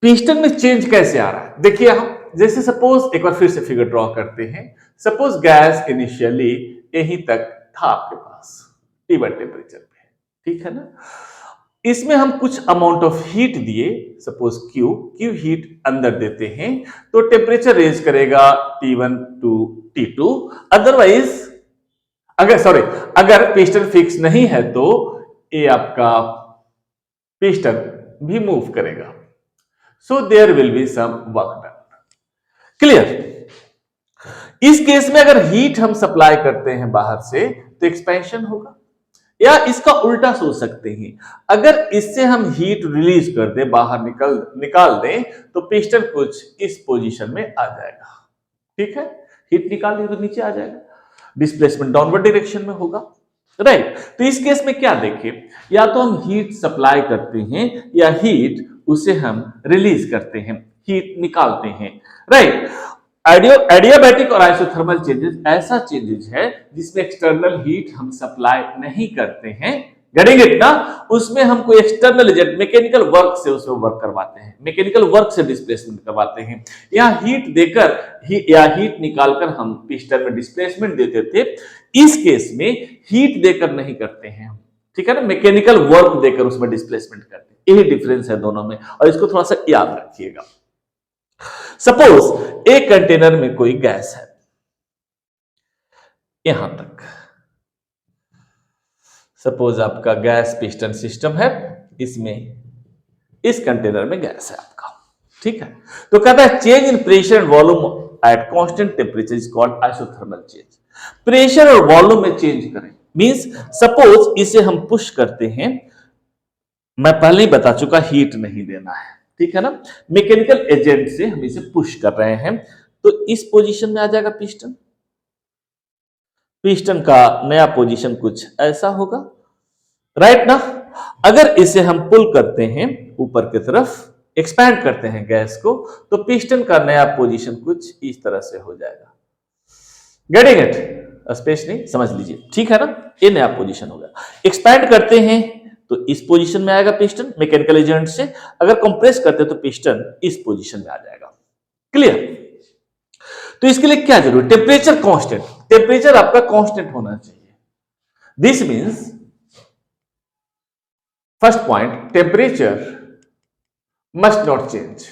पिस्टन में चेंज कैसे आ रहा है देखिए. हम जैसे सपोज एक बार फिर से फिगर ड्रॉ करते हैं. सपोज गैस इनिशियली यहीं तक था आपके पास T1 टेम्परेचर पे, ठीक है ना. इसमें हम कुछ अमाउंट ऑफ हीट दिए, सपोज Q हीट अंदर देते हैं तो टेम्परेचर रेज करेगा T1 टू T2. अदरवाइज अगर पिस्टन फिक्स नहीं है तो ये आपका पिस्टन भी मूव करेगा. So there will be some work done. Clear. इस केस में अगर हीट हम सप्लाई करते हैं बाहर से तो एक्सपेंशन होगा. या इसका उल्टा सोच सकते हैं, अगर इससे हम हीट रिलीज कर दे, बाहर निकाल दें तो पिस्टन कुछ इस पोजीशन में आ जाएगा. ठीक है, हीट निकाल दी तो नीचे आ जाएगा, डिस्प्लेसमेंट डाउनवर्ड डायरेक्शन में होगा. राइट, तो इस केस में क्या देखें, या तो हम हीट सप्लाई करते हैं या हीट उसे हम रिलीज करते हैं, हीट निकालते हैं. राइट, एडियाबैटिक और आइसोथर्मल चेंजेस ऐसा चेंजेस है जिसमें एक्सटर्नल हीट हम सप्लाई नहीं करते हैं. गेटिंग इट ना. उसमें हम कोई एक्सटर्नल एजेंट मैकेनिकल वर्क से उसमें वर्क करवाते हैं, मैकेनिकल वर्क से डिस्प्लेसमेंट करवाते हैं. या हीट देकर या हीट निकालकर हम पिस्टन में डिस्प्लेसमेंट देते थे. इस केस में हीट देकर नहीं करते हैं हम, ठीक है ना, मैकेनिकल वर्क देकर उसमें डिस्प्लेसमेंट करते हैं. यही डिफरेंस है दोनों में और इसको थोड़ा सा याद रखिएगा. सपोज एक कंटेनर में कोई गैस है यहां तक. सपोज आपका गैस पिस्टन सिस्टम है, इसमें इस कंटेनर में गैस है आपका. ठीक है, तो कहता है change in pressure and volume at constant temperature is called isothermal change. Pressure और वॉल्यूम में चेंज करें मींस सपोज इसे हम पुश करते हैं. मैं पहले ही बता चुका हीट नहीं देना है, ठीक है ना. मैकेनिकल एजेंट से हम इसे पुश कर रहे हैं तो इस पोजीशन में आ जाएगा पिस्टन. पिस्टन का नया पोजीशन कुछ ऐसा होगा. राइट ना. अगर इसे हम पुल करते हैं ऊपर की तरफ, एक्सपैंड करते हैं गैस को, तो पिस्टन का नया पोजीशन कुछ इस तरह से हो जाएगा. Getting it. स्पेस नहीं, समझ लीजिए, ठीक है ना. ये नया पोजीशन हो गया. एक्सपैंड करते हैं तो इस पोजीशन में आएगा पिस्टन मैकेनिकल एजेंट से. अगर कंप्रेस करते तो पिस्टन इस पोजीशन में आ जाएगा. क्लियर. तो इसके लिए क्या जरूरी, टेम्परेचर कांस्टेंट. टेम्परेचर आपका कांस्टेंट होना चाहिए. This means first point, temperature must not change.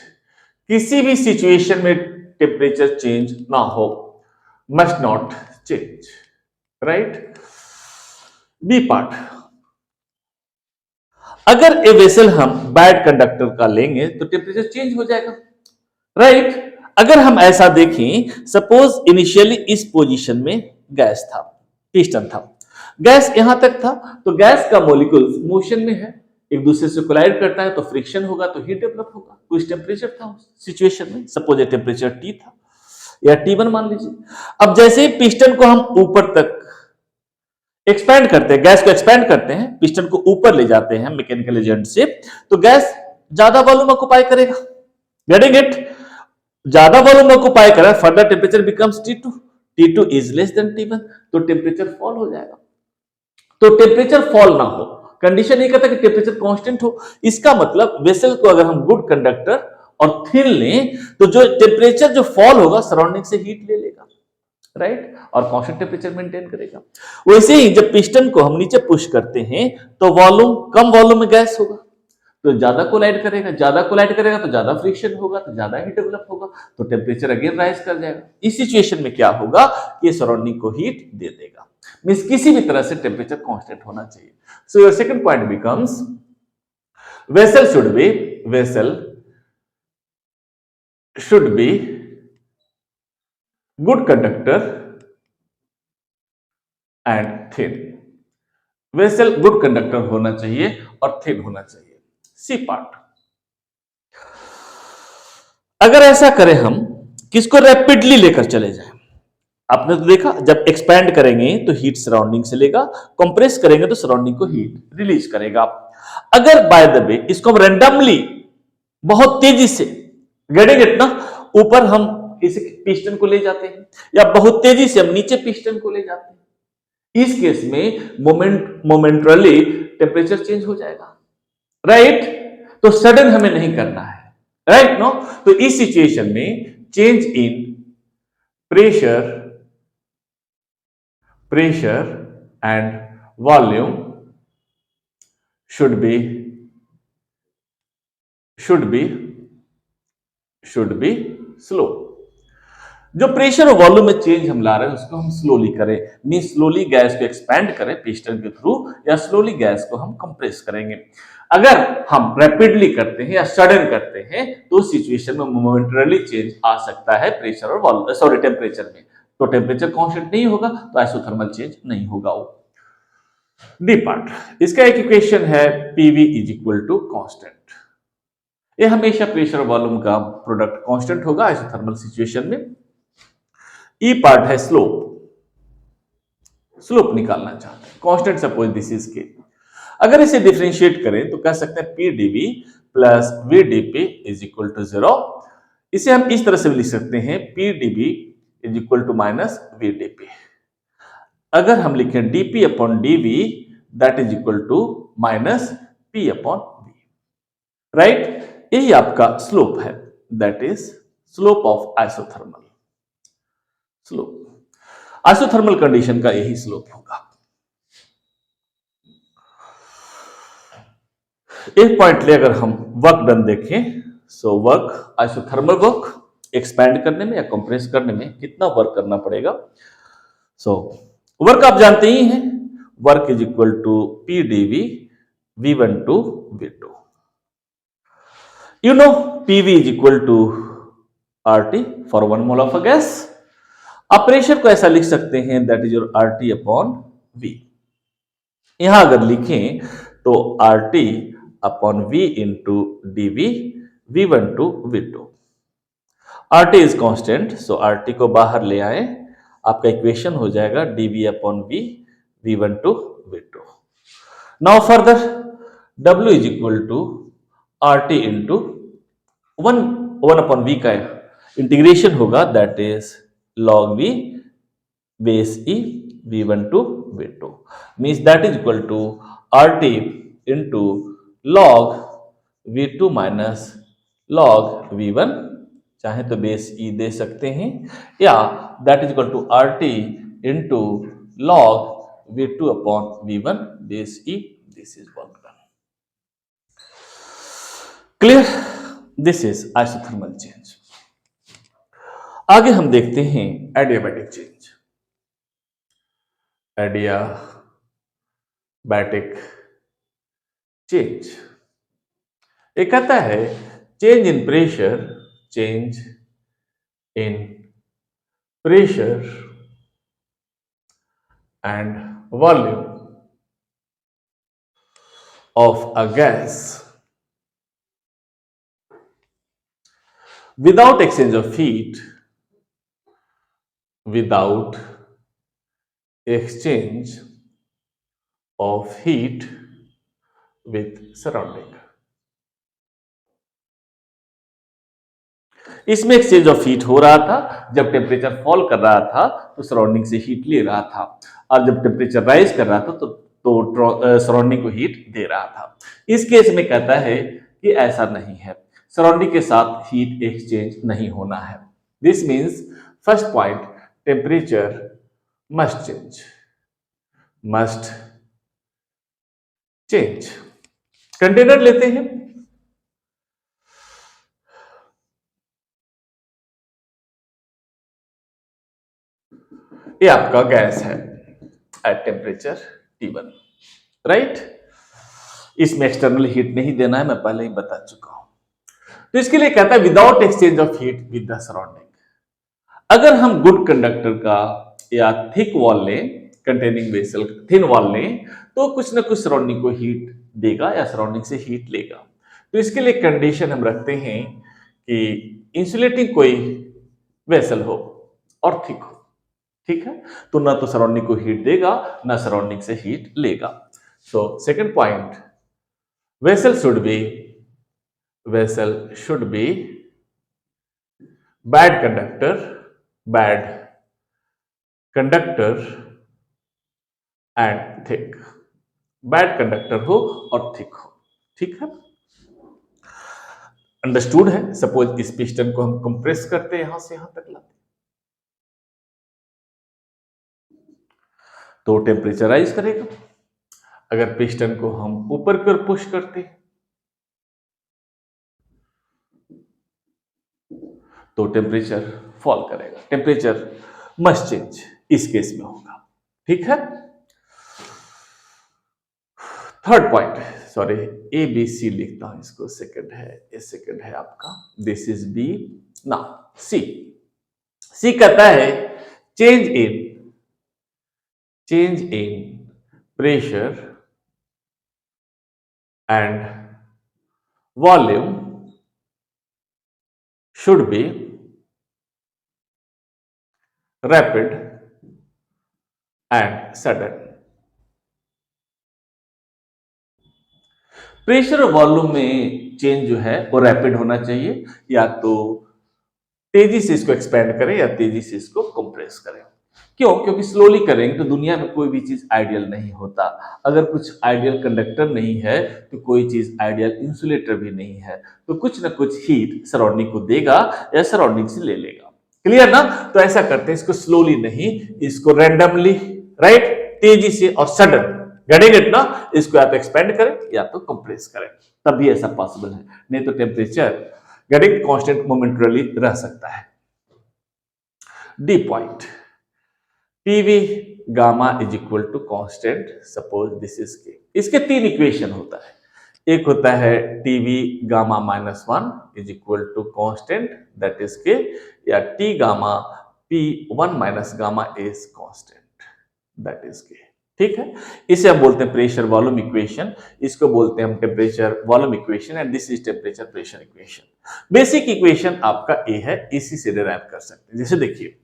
किसी भी सिचुएशन में टेम्परेचर चेंज ना हो, must not change. Right. B part, अगर ए वेसल हम बैड कंडक्टर का लेंगे तो टेम्परेचर चेंज हो जाएगा. राइट. अगर हम ऐसा देखें, सपोज इनिशियली इस पोजीशन में गैस था, पिस्टन था, गैस यहां तक था, तो गैस का मॉलिक्यूल्स मोशन में है, एक दूसरे से कोलाइड करता है तो फ्रिक्शन होगा, तो हीट डेवलप होगा. कुछ टेम्परेचर था उस सिचुएशन में, सपोज टेम्परेचर T था या T1 मान लीजिए. अब जैसे ही पिस्टन को हम ऊपर तक एक्सपैंड करते हैं, गैस को एक्सपैंड करते हैं, पिस्टन को ऊपर ले जाते हैं मैकेनिकल एजेंट से, तो गैस ज्यादा वॉल्यूम ऑक्युपाई करेगा. Getting it. ज्यादा वॉल्यूम ऑक्युपाई करेगा, further temperature becomes T2 is less than T1, तो टेम्परेचर फॉल हो जाएगा. तो टेम्परेचर फॉल ना हो, कंडीशन ये कहता है कि टेम्परेचर कांस्टेंट हो. इसका मतलब वेसल को अगर हम गुड कंडक्टर और थिन लें तो जो टेम्परेचर जो फॉल होगा सराउंडिंग से हीट ले लेगा. राइट, और कांस्टेंट टेम्परेचर मेंटेन करेगा. वैसे ही जब पिस्टन को हम नीचे पुश करते हैं तो वॉल्यूम, कम वॉल्यूम में गैस होगा, तो ज्यादा कोलाइड करेगा, ज्यादा कोलाइड करेगा तो ज्यादा फ्रिक्शन होगा, तो ज्यादा हीट डेवलप होगा, तो टेम्परेचर अगेन राइज कर जाएगा। इस सिचुएशन में क्या होगा कि ये सराउंडिंग को हीट दे देगा। मींस किसी भी तरह से टेम्परेचर कांस्टेंट होना चाहिए। So your second point becomes vessel should be good conductor and thin। Vessel good conductor होना चाहिए और थिन होना चाहिए। सी पार्ट, अगर ऐसा करें हम किसको रैपिडली लेकर चले जाएं, आपने तो देखा जब एक्सपैंड करेंगे तो हीट सराउंडिंग से लेगा, कंप्रेस करेंगे तो सराउंडिंग को हीट रिलीज करेगा। अगर बाय द वे इसको हम रैंडमली बहुत तेजी से गेटिंग इट ना, ऊपर हम किसी पिस्टन को ले जाते हैं या बहुत तेजी से हम नीचे पिस्टन को ले जाते हैं, इस केस में मोमेंटरली टेम्परेचर चेंज हो जाएगा, राइट? तो सडन हमें नहीं करना है, राइट नो? तो इस सिचुएशन में change in pressure and volume should be slow। जो प्रेशर और वॉल्यूम में चेंज हम ला रहे हैं उसको हम स्लोली करें, मीन स्लोली गैस को एक्सपैंड करें पिस्टन के थ्रू, या स्लोली गैस को हम कंप्रेस करेंगे। अगर हम रैपिडली करते हैं या सडन करते हैं तो सिचुएशन में मोमेंटरली चेंज आ सकता है प्रेशर और वॉल्यूम टेम्परेचर में, तो टेम्परेचर कांस्टेंट नहीं होगा, तो आइसोथर्मल चेंज नहीं होगा। वो डी पार्ट, इसका एक इक्वेशन है PV is equal to constant. ये हमेशा प्रेशर और वॉल्यूम का प्रोडक्ट कांस्टेंट होगा आइसोथर्मल सिचुएशन में। ई पार्ट है स्लोप, स्लोप निकालना चाहते हैं, कांस्टेंट सपोज दिस इज के। अगर इसे डिफरेंशिएट करें तो कह सकते हैं P DV plus V DP is equal to 0। इसे हम इस तरह से भी लिख सकते हैं P DV is equal to minus V DP. अगर हम लिखें DP upon DV that is equal to minus P upon V, right? यही आपका स्लोप है, that is slope of isothermal. Slope isothermal condition का यही स्लोप होगा। एक पॉइंट ले अगर हम वर्क डन देखें, so work isothermal work expand करने में या कंप्रेस करने में कितना वर्क करना पड़ेगा। सो वर्क आप जानते ही हैं, work is equal to P DV V1 to V2। You know PV is equal to RT for 1 mole of a gas। आप प्रेशर को ऐसा लिख सकते हैं that is your RT upon V। यहां अगर लिखें तो RT upon V into DV V1 to V2। RT is constant, so RT को बाहर ले आए, आपका इक्वेशन हो जाएगा DV upon V V1 to V2। Now further W is equal to RT into 1 upon V का इंटीग्रेशन होगा that is log V base E V1 to V2, means that is equal to RT into log V2 minus log V1, चाहे तो base E दे सकते हैं, या that is equal to RT into log V2 upon V1 base E। This is work done. Clear? This is isothermal change. आगे हम देखते हैं adiabatic change. Adiabatic change ये कहता है change in pressure and volume of a gas without exchange of heat, without exchange of heat with surrounding। इसमें exchange of heat हो रहा था, जब टेम्परेचर फॉल कर रहा था तो सराउंडिंग से हीट ले रहा था, और जब टेम्परेचर राइज कर रहा था तो सराउंडिंग को हीट दे रहा था। इस केस में कहता है कि ऐसा नहीं है, सराउंडिंग के साथ हीट एक्सचेंज नहीं होना है। This means first point, temperature must change. Container लेते हैं, ये आपका गैस है एट टेम्परेचर T1, राइट। इसमें एक्सटर्नल हीट नहीं देना है, मैं पहले ही बता चुका हूं। तो इसके लिए कहता है without exchange of heat with the surrounding. अगर हम गुड कंडक्टर का या थिक वॉल लें, कंटेनिंग वेसल थिन वॉल लें, तो कुछ ना कुछ सराउंडिंग को हीट देगा या सराउंडिंग से हीट लेगा। तो इसके लिए कंडीशन हम रखते हैं कि इंसुलेटिंग कोई वेसल हो और थिक हो, ठीक है। तो ना तो सराउंडिंग को हीट देगा ना सराउंडिंग से हीट लेगा। So second point, vessel should be bad conductor and thick, bad conductor हो और थिक हो, ठीक है। अंडरस्टूड है। सपोज इस पिस्टन को हम कंप्रेस करते हैं, यहां से यहां तक लाते, तो टेम्परेचर राइज करेगा। अगर पिस्टन को हम ऊपर की ओर पुश करते तो टेम्परेचर फॉल करेगा। टेम्परेचर मस्ट चेंज इस केस में होगा, ठीक है। Third point, sorry A B C लिखता हूं इसको, सेकंड है, ये सेकंड है आपका, दिस इज बी। ना सी, सी कहता है change in pressure and volume should be rapid and sudden। Pressure और वॉल्यूम में चेंज जो है वो रैपिड होना चाहिए, या तो तेजी से इसको एक्सपेंड करें या तेजी से इसको कंप्रेस करें। क्यों? क्योंकि स्लोली करेंगे तो दुनिया में कोई भी चीज आइडियल नहीं होता। अगर कुछ आइडियल कंडक्टर नहीं है तो कोई चीज आइडियल इंसुलेटर भी नहीं है। तो कुछ ना कुछ हीट सराउंडिंग को देगा या सराउंडिंग से ले लेगा। क्लियर ना? तो ऐसा करते हैं, इसको स्लोली नहीं, इसको रैंडमली, राइट, तेजी से और सडन, गेट ना, इसको या तो एक्सपेंड करें या तो कंप्रेस करें, तभी ऐसा पॉसिबल है। नहीं तो टेम्परेचर गेटिंग कांस्टेंट मोमेंटरली रह सकता है। D point, PV gamma is equal to constant, suppose this is K. इसके तीन इक्वेशन होता है। एक होता है TV gamma minus one is equal to constant that is K, या T gamma P one minus gamma is constant that is K, ठीक है। इसे हम बोलते हैं प्रेशर वॉल्यूम इक्वेशन, इसको बोलते हैं हम temperature volume equation, and this is temperature pressure equation. Basic equation आपका ए है, इसी से डिराइव कर सकते हैं। जैसे देखिए,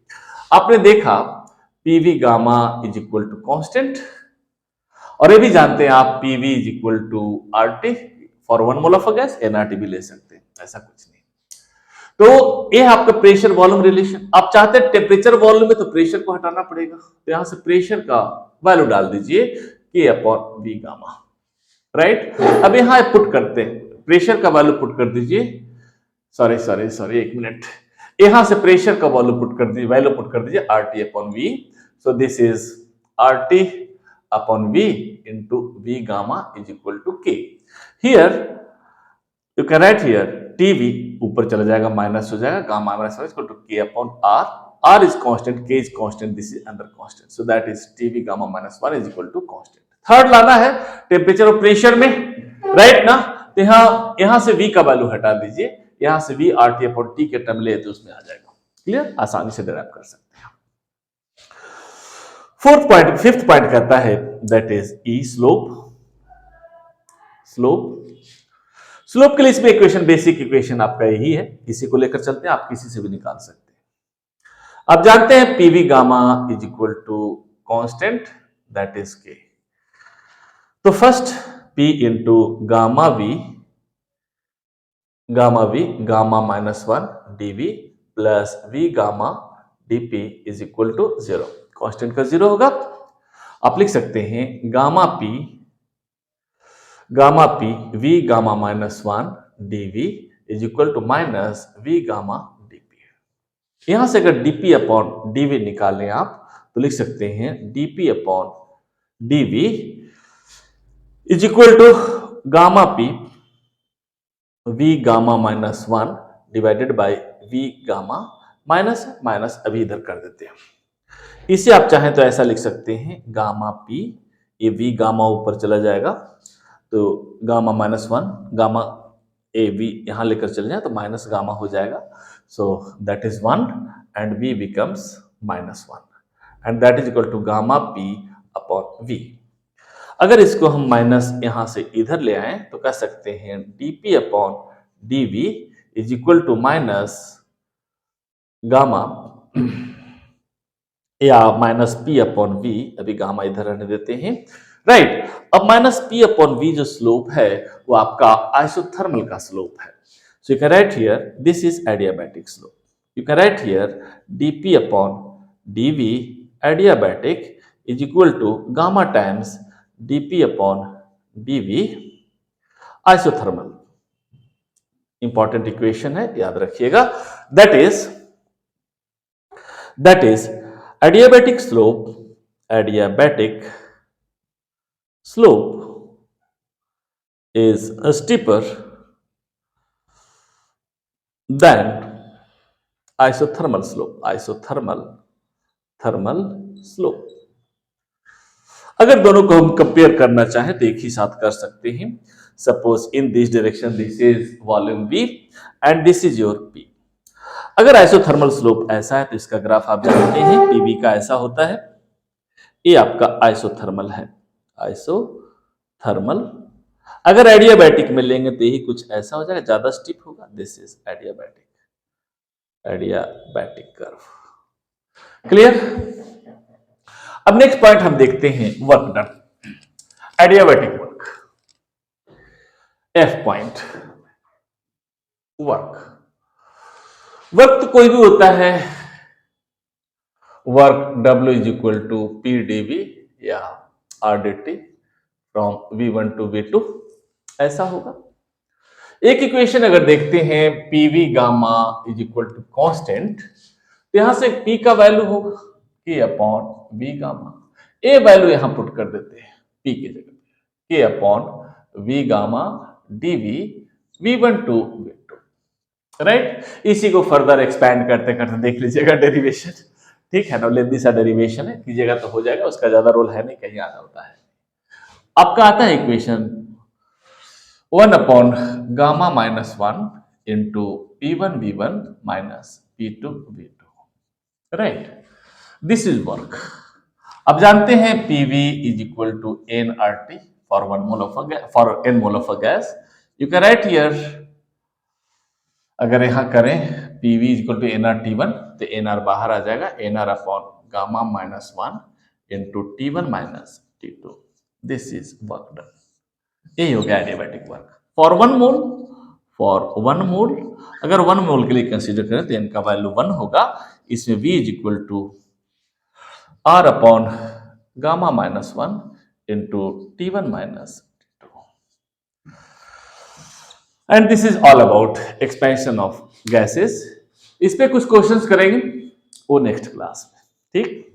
आपने देखा PV gamma is equal to constant, और ये भी जानते हैं आप PV is equal to RT for 1 mole of gas, NRT भी ले सकते हैं, ऐसा कुछ नहीं। तो ये आपका प्रेशर वॉल्यूम रिलेशन। आप चाहते हैं टेम्परेचर वॉल्यूम में तो प्रेशर को हटाना पड़ेगा, तो यहां से प्रेशर का वैल्यू डाल दीजिए के अपॉन वी गामा, राइट। अब यहां पुट करते हैं, प्रेशर का वैल्यू पुट कर दीजिए, सॉरी एक मिनट, यहां से प्रेशर का वैल्यू पुट कर दीजिए, RT upon V. So this is RT upon V into V gamma is equal to K. Here you can write here TV ऊपर चला जाएगा, माइनस हो जाएगा, gamma minus equal to K upon R. R is constant, K is constant, this is under constant, so that is TV gamma minus one is equal to constant. Third लाना है temperature और pressure में, right ना। तो यहां से we का value हटा दीजिए, यहां से V R T upon T के टर्म ले तो उसमें आ जाएगा। क्लियर? आसानी से डिराइव कर सकते हैं। फिफ्थ पॉइंट कहता है that is E slope. Slope के लिए इसमें इक्वेशन, बेसिक इक्वेशन आपका यही है, इसी को लेकर चलते हैं, आप किसी से भी निकाल सकते हैं। आप जानते हैं PV gamma is equal to constant that is K. तो first P into gamma V gamma minus one DV plus V gamma DP is equal to zero. Constant का जीरो होगा। आप लिख सकते हैं gamma P V gamma minus one DV is equal to minus V gamma DP. यहां से अगर DP upon DV निकालें आप तो लिख सकते हैं DP upon DV is equal to gamma P V gamma minus one divided by V gamma minus अभी इधर कर देते हैं। इसे आप चाहें तो ऐसा लिख सकते हैं गामा पी, ये वी गामा ऊपर चला जाएगा तो गामा -1, गामा ए वी यहां लेकर चले जाए तो माइनस गामा हो जाएगा, so that is 1 and V becomes -1 and that is equal to gamma P upon V. अगर इसको हम माइनस यहां से इधर ले आए तो कह सकते हैं dp upon dv is equal to minus gamma या माइनस पी अपॉन वी, अभी गामा इधर रहने देते हैं, राइट। अब माइनस पी अपॉन वी जो स्लोप है वो आपका आइसोथर्मल का स्लोप है, so you can write here this is adiabatic slope, you can write here dp upon dv adiabatic is equal to gamma times dp upon dv isothermal. Important equation है, याद रखिएगा। That is adiabatic slope is steeper than thermal slope। अगर दोनों को हम compare करना चाहें तो एक ही साथ कर सकते हैं। Suppose in this direction this is volume V and this is your P। अगर आइसोथर्मल स्लोप ऐसा है तो इसका ग्राफ आप जानते हैं PV का ऐसा होता है, ये आपका आइसोथर्मल है, आइसोथर्मल। अगर एडियाबैटिक में लेंगे तो यही कुछ ऐसा हो जाएगा, ज्यादा स्टिप होगा, this is adiabatic curve. Clear. अब नेक्स्ट पॉइंट हम देखते हैं work done, adiabatic work. F point work तो कोई भी होता है, work W is equal to P dV या R dt from V1 to V2 ऐसा होगा। एक इक्वेशन अगर देखते हैं PV gamma is equal to constant, तो यहां से P का वैल्यू होगा K अपॉन V गामा, ए वैल्यू यहां पुट कर देते हैं P की जगह पे, K upon V gamma dV V1 to V2, right. इसी को फर्दर एक्सपैंड करते करते देख लीजिएगा डेरिवेशन, ठीक है ना, लेंदी सा डेरिवेशन है, कीजिएगा तो हो जाएगा, उसका ज्यादा रोल है नहीं, कहीं आना होता है। आपका आता है equation 1 upon gamma -1 into P1 V1 minus P2 V2, right. This is work. अब जानते हैं PV is equal to nRT for n mole of a gas, you can write here, अगर यहां करें PV is equal to nRT1 तो nR बाहर आ जाएगा, nR upon gamma -1 into T1 minus T2, this is work done. यही हो गया adiabatic work for 1 मोल। अगर 1 मोल के लिए कंसीडर करें तो n का वैल्यू 1 होगा, इसमें V is equal to R upon gamma -1 into T1 minus T2, and this is all about expansion of gases. इस पे कुछ क्वेश्चंस करेंगे वो नेक्स्ट क्लास में, ठीक।